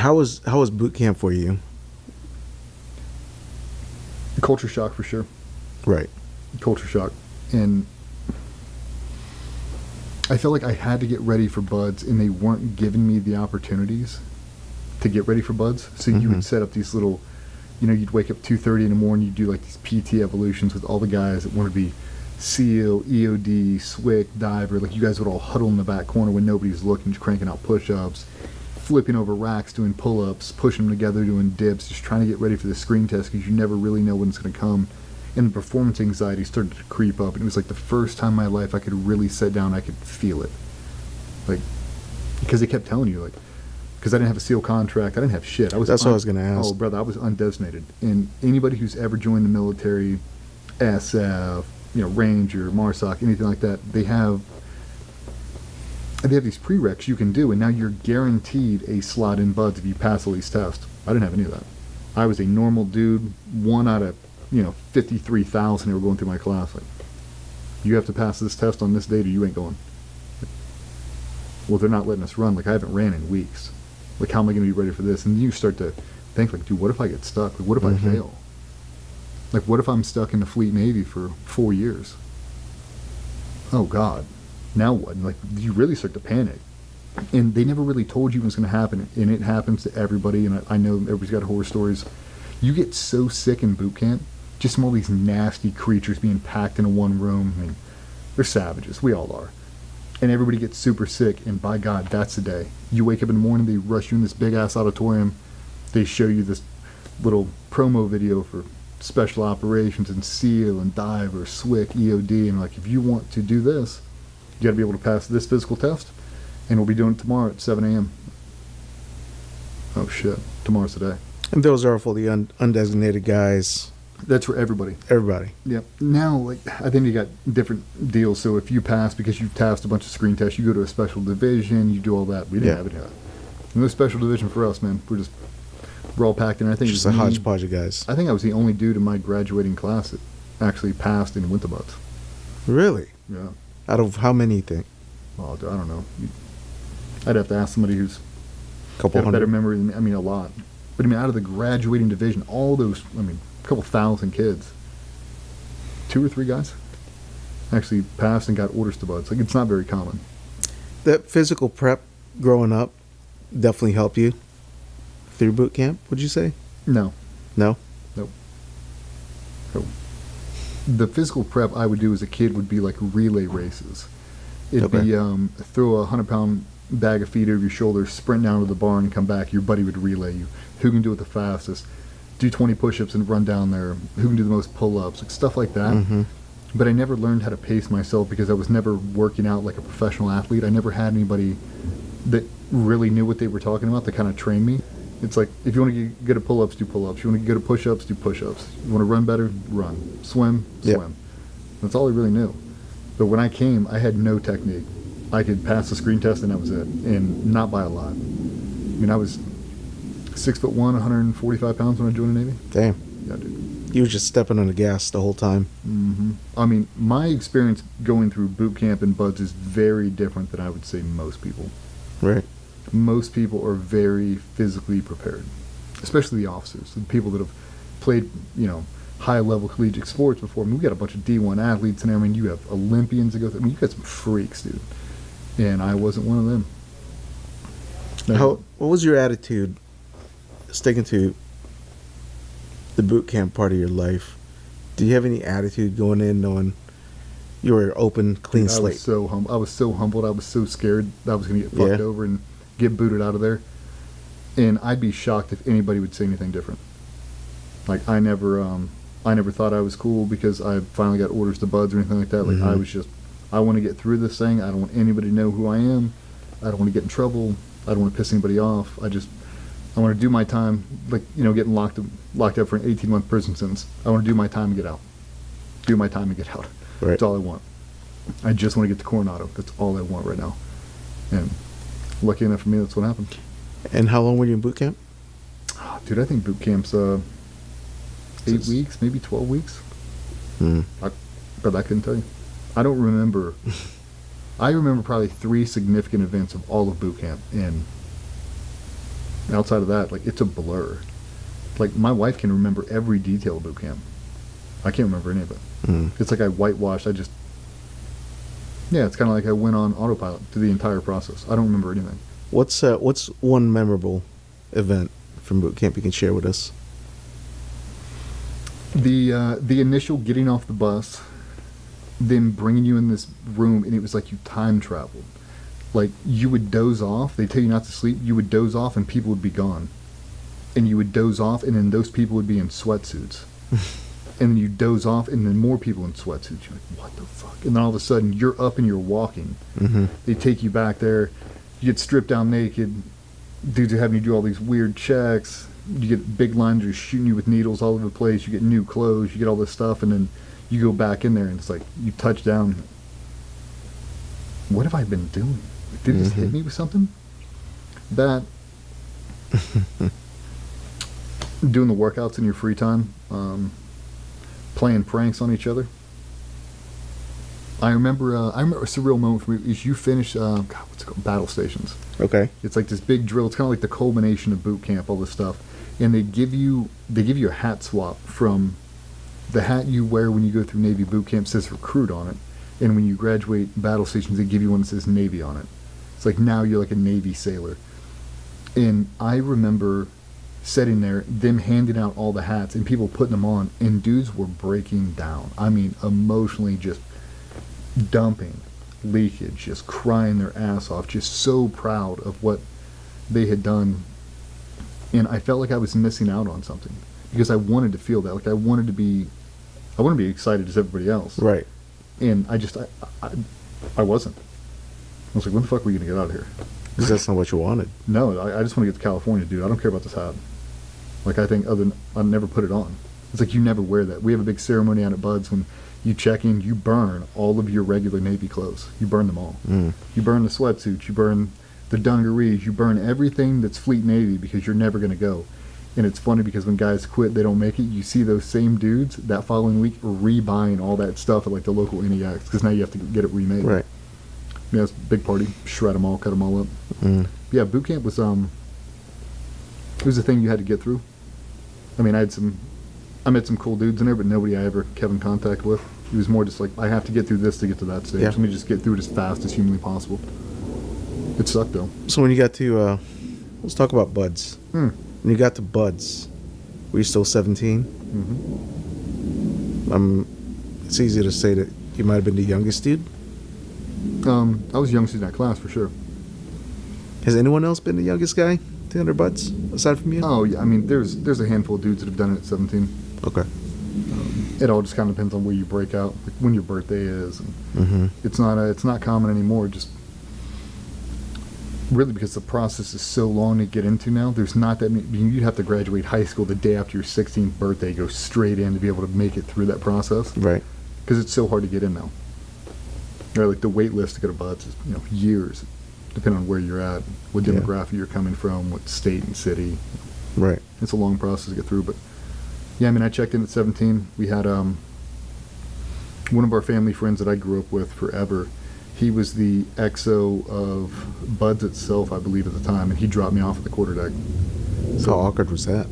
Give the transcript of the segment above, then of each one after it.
How was boot camp for you? Culture shock for sure. Right. Culture shock. And I felt like I had to get ready for buds, and they weren't giving me the opportunities to get ready for buds. So you would set up these little, you'd wake up 2:30 in the morning, you'd do like these PT evolutions with all the guys that want to be SEAL, EOD, SWIC, diver. Like, you guys would all huddle in the back corner when nobody's looking, just cranking out push-ups, flipping over racks, doing pull-ups, pushing them together, doing dips, just trying to get ready for the screen test because you never really know when it's going to come. And the performance anxiety started to creep up, and it was like the first time in my life I could really sit down, I could feel it. Like, because they kept telling you, like, because I didn't have a SEAL contract, I didn't have shit. That's what I was going to ask. Oh, brother, I was undesignated. And anybody who's ever joined the military, SF, Ranger, MARSOC, anything like that, they have these prereqs you can do, and now you're guaranteed a slot in buds if you pass all these tests. I didn't have any of that. I was a normal dude, one out of 53,000 who were going through my class. Like, you have to pass this test on this date or you ain't going. Well, they're not letting us run. Like, I haven't ran in weeks. Like, how am I going to be ready for this? And you start to think, like, dude, what if I get stuck? Like, what if I fail? Like, what if I'm stuck in the Fleet Navy for 4 years? Oh, God. Now what? Like, you really start to panic. And they never really told you what's going to happen. And it happens to everybody. And I know everybody's got horror stories. You get so sick in boot camp, just from all these nasty creatures being packed in one room. I mean, they're savages. We all are. And everybody gets super sick, and by God, that's the day. You wake up in the morning, they rush you in this big-ass auditorium. They show you this little promo video for special operations and SEAL and diver, SWIC, EOD. And like, if you want to do this, you got to be able to pass this physical test, and we'll be doing it tomorrow at 7 a.m. Oh, shit. Tomorrow's the day. And those are for the undesignated guys. That's for everybody. Everybody. Yep. Now, like, I think you got different deals. So if you pass because you've passed a bunch of screen tests, you go to a special division, you do all that. We didn't have it here. No special division for us, man. We're all packed in. I think just a hodgepodge of guys. I think I was the only dude in my graduating class that actually passed and went to buds. Really? Yeah. Out of how many you think? Well, I don't know. I'd have to ask somebody who's got a better memory than me. I mean, a lot. But I mean, out of the graduating division, all those, a couple thousand kids, 2 or 3 guys actually passed and got orders to buds. Like, it's not very common. That physical prep growing up definitely helped you through boot camp, would you say? No. No? Nope. The physical prep I would do as a kid would be like relay races. It'd be throw a 100-pound bag of feed over your shoulders, sprint down to the barn and come back. Your buddy would relay you. Who can do it the fastest? Do 20 push-ups and run down there. Who can do the most pull-ups? Like, stuff like that. But I never learned how to pace myself because I was never working out like a professional athlete. I never had anybody that really knew what they were talking about that kind of trained me. It's like, if you want to get good at pull-ups, do pull-ups. You want to get good at push-ups, do push-ups. You want to run better, run. Swim, swim. That's all I really knew. But when I came, I had no technique. I could pass the screen test and that was it. And not by a lot. I mean, I was 6'1", 145 pounds when I joined the Navy. Damn. Yeah, dude. You were just stepping on the gas the whole time. I mean, my experience going through boot camp and buds is very different than I would say most people. Right. Most people are very physically prepared, especially the officers, the people that have played, high-level collegiate sports before. I mean, we got a bunch of D1 athletes in there. I mean, you have Olympians that go through. I mean, you got some freaks, dude. And I wasn't one of them. What was your attitude sticking to the boot camp part of your life? Do you have any attitude going in knowing you were open, clean slate? I was so humbled. I was so scared that I was going to get fucked over and get booted out of there. And I'd be shocked if anybody would say anything different. Like, I never thought I was cool because I finally got orders to buds or anything like that. Like, I was just, I want to get through this thing. I don't want anybody to know who I am. I don't want to get in trouble. I don't want to piss anybody off. I want to do my time, like, getting locked up for an 18-month prison sentence. I want to do my time and get out. Do my time and get out. Right. That's all I want. I just want to get to Coronado. That's all I want right now. And lucky enough for me, that's what happened. And how long were you in boot camp? Dude, I think boot camp's 8 weeks, maybe 12 weeks. But I couldn't tell you. I don't remember. I remember probably 3 significant events of all of boot camp, and Outside of that, like, it's a blur. Like, my wife can remember every detail of boot camp. I can't remember any of it. Mm. It's like I whitewashed. Yeah, it's kind of like I went on autopilot through the entire process. I don't remember anything. What's one memorable event from boot camp you can share with us? The initial getting off the bus, them bringing you in this room, and it was like you time traveled. Like, you would doze off. They tell you not to sleep. You would doze off, and people would be gone. And you would doze off, and then those people would be in sweatsuits. And then you doze off, and then more people in sweatsuits. You're like, what the fuck? And then all of a sudden, you're up and you're walking. Mm-hmm. They take you back there. You get stripped down naked. Dudes are having you do all these weird checks. You get big lines just shooting you with needles all over the place. You get new clothes. You get all this stuff, and then you go back in there, and it's like you touch down. What have I been doing? Did it just hit me with something? That doing the workouts in your free time, playing pranks on each other. I remember a surreal moment for me is you finish what's it called, battle stations. Okay. It's like this big drill. It's kind of like the culmination of boot camp, all this stuff, and they give you a hat swap from the hat you wear when you go through Navy boot camp says recruit on it, and when you graduate battle stations they give you one that says Navy on it. It's like now you're like a Navy sailor. And I remember sitting there, them handing out all the hats and people putting them on, and dudes were breaking down. I mean, emotionally just dumping, leakage, just crying their ass off, just so proud of what they had done. And I felt like I was missing out on something because I wanted to feel that. Like I wanted to be excited as everybody else. Right. And I wasn't. I was like, when the fuck are we going to get out of here? Because that's not what you wanted. No, I just want to get to California, dude. I don't care about this hat. Like, I think I'd never put it on. It's like you never wear that. We have a big ceremony out at Bud's when you check in, you burn all of your regular Navy clothes. You burn them all. Mm. You burn the sweatsuits. You burn the dungarees. You burn everything that's Fleet Navy because you're never going to go. And it's funny because when guys quit, they don't make it. You see those same dudes that following week rebuying all that stuff at like the local NEX because now you have to get it remade. Right. Yeah, it's a big party. Shred them all, cut them all up. Mm. Yeah, boot camp was it was a thing you had to get through. I mean, I met some cool dudes in there, but nobody I ever kept in contact with. It was more just like, I have to get through this to get to that stage. Yeah. Let me just get through it as fast as humanly possible. It sucked though. So when you got to, let's talk about Buds. When you got to Buds, were you still 17? Mm-hmm. It's easy to say that you might have been the youngest dude. I was the youngest in that class for sure. Has anyone else been the youngest guy to enter Buds aside from you? Oh yeah, I mean, there's a handful of dudes that have done it at 17. Okay. It all just kind of depends on where you break out, like when your birthday is. And Mm-hmm. it's not common anymore. Just really because the process is so long to get into now. There's not that many. You'd have to graduate high school the day after your 16th birthday, go straight in to be able to make it through that process. Right. Because it's so hard to get in now. Right, like the wait list to get a Buds is years, depending on where you're at, what Yeah. demographic you're coming from, what state and city. Right. It's a long process to get through, but yeah, I mean, I checked in at 17. We had one of our family friends that I grew up with forever. He was the XO of Buds itself, I believe, at the time, and he dropped me off at the quarterdeck. How awkward was that?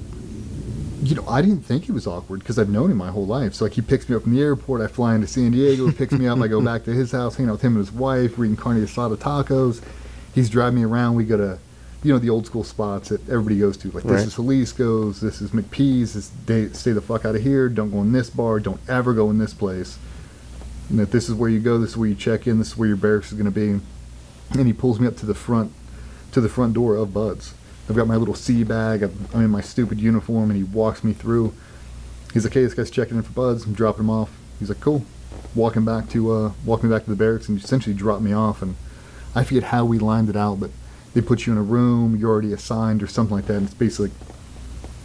I didn't think he was awkward because I've known him my whole life. So like, he picks me up from the airport. I fly into San Diego. He picks me up. I go back to his house, hang out with him and his wife. We're eating carne asada tacos. He's driving me around. We go to, the old school spots that everybody goes to. Like, Right. this is Jalisco's. This is McPee's. Stay the fuck out of here. Don't go in this bar. Don't ever go in this place. And that this is where you go. This is where you check in. This is where your barracks is going to be. And he pulls me up to the front door of Bud's. I've got my little sea bag. I'm in my stupid uniform, and he walks me through. He's like, "Hey, this guy's checking in for Buds." I'm dropping him off. He's like, "Cool." Walk me back to the barracks, and essentially dropped me off. And I forget how we lined it out, but they put you in a room. You're already assigned or something like that. And it's basically like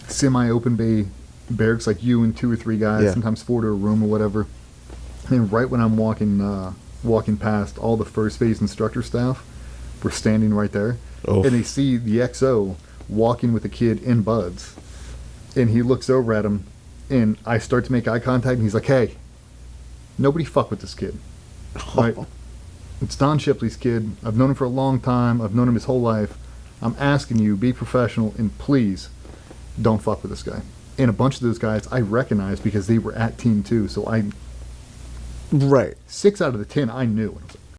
semi-open bay barracks, like you and 2 or 3 guys, Yeah. sometimes 4 to a room or whatever. And right when I'm walking past, all the first phase instructor staff were standing right there. Oh. And they see the XO walking with a kid in Buds. And he looks over at him, and I start to make eye contact, and he's like, "Hey, nobody fuck with this kid." Right? It's Don Shipley's kid. I've known him for a long time. I've known him his whole life. I'm asking you, be professional, and please don't fuck with this guy. And a bunch of those guys I recognized because they were at Team 2. So Right. 6 out of the 10 I knew. And I was like,